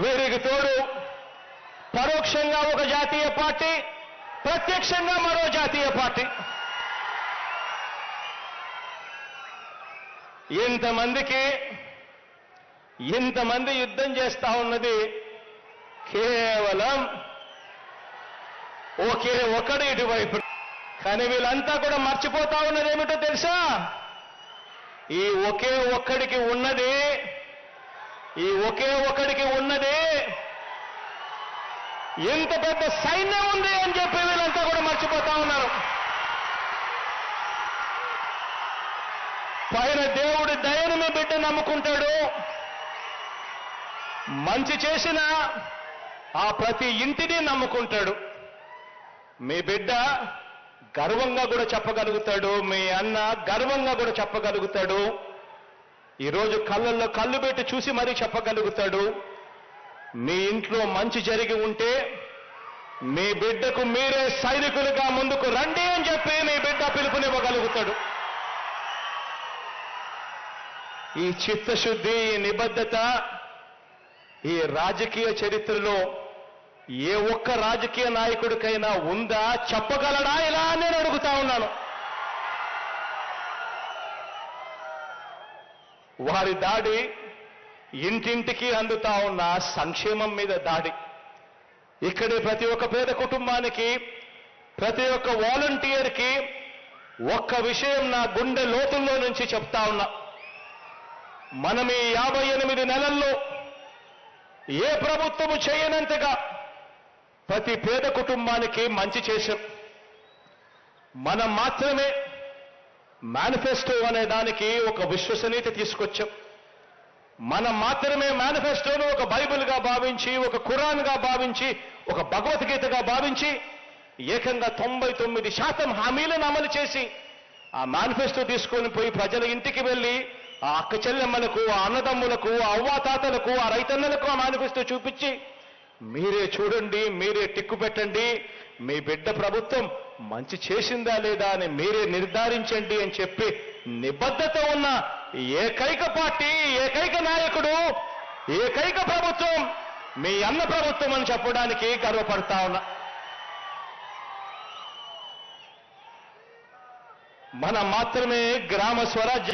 వీరికి తోడు పరోక్షంగా ఒక జాతీయ పార్టీ, ప్రత్యక్షంగా మరో జాతీయ పార్టీ. ఇంతమంది యుద్ధం చేస్తా ఉన్నది కేవలం ఒకే ఒకడు ఇటువైపు. కానీ వీళ్ళంతా కూడా మర్చిపోతా ఉన్నది ఏమిటో తెలుసా? ఈ ఒకే ఒక్కడికి ఉన్నది ఎంత పెద్ద సైన్యం ఉంది అని చెప్పి వీళ్ళంతా కూడా మర్చిపోతా ఉన్నారు. పైన దేవుడి దయను మీ బిడ్డ నమ్ముకుంటాడు. మంచి చేసిన ఆ ప్రతి ఇంటిని నమ్ముకుంటాడు. మీ బిడ్డ గర్వంగా కూడా చెప్పగలుగుతాడు, మీ అన్న గర్వంగా కూడా చెప్పగలుగుతాడు. ఈరోజు కళ్ళల్లో కళ్ళు పెట్టి చూసి మరీ చెప్పగలుగుతాడు. మీ ఇంట్లో మంచి జరిగి ఉంటే మీ బిడ్డకు మీరే సైనికులుగా ముందుకు రండి అని చెప్పి మీ బిడ్డ పిలుపునివ్వగలుగుతాడు. ఈ చిత్తశుద్ధి, ఈ నిబద్ధత ఈ రాజకీయ చరిత్రలో ఏ ఒక్క రాజకీయ నాయకుడికైనా ఉందా? చెప్పగలడా? ఇలా నేను అడుగుతా ఉన్నాను. వారి దాడి ఇంటింటికి అందుతా ఉన్న సంక్షేమం మీద దాడి. ఇక్కడే ప్రతి ఒక్క పేద కుటుంబానికి, ప్రతి ఒక్క వాలంటీర్కి ఒక్క విషయం నా గుండె లోతుల్లో నుంచి చెప్తా ఉన్నా. మనం ఈ 58 నెలల్లో ఏ ప్రభుత్వము చేయనంతగా ప్రతి పేద కుటుంబానికి మంచి చేశాం. మనం మాత్రమే మేనిఫెస్టో అనే దానికి ఒక విశ్వసనీయత తీసుకొచ్చాం. మనం మాత్రమే మేనిఫెస్టోను ఒక బైబిల్గా భావించి, ఒక ఖురాన్గా భావించి, ఒక భగవద్గీతగా భావించి ఏకంగా 99% హామీలను అమలు చేసి ఆ మేనిఫెస్టో తీసుకొని పోయి ప్రజల ఇంటికి వెళ్ళి ఆ అక్క చెల్లెమ్మలకు, ఆ అన్నదమ్ములకు, ఆ అవ్వాతాతలకు, ఆ రైతన్నలకు ఆ మేనిఫెస్టో చూపించి మీరే చూడండి, మీరే టిక్కు పెట్టండి, మీ బిడ్డ ప్రభుత్వం మంచి చేసిందా లేదా అని మీరే నిర్ధారించండి అని చెప్పి నిబద్ధత ఉన్న ఏకైక పార్టీ, ఏకైక నాయకుడు, ఏకైక ప్రభుత్వం మీ అన్న ప్రభుత్వం అని చెప్పడానికి గర్వపడతా ఉన్నా. మనం మాత్రమే గ్రామ స్వరాజ్య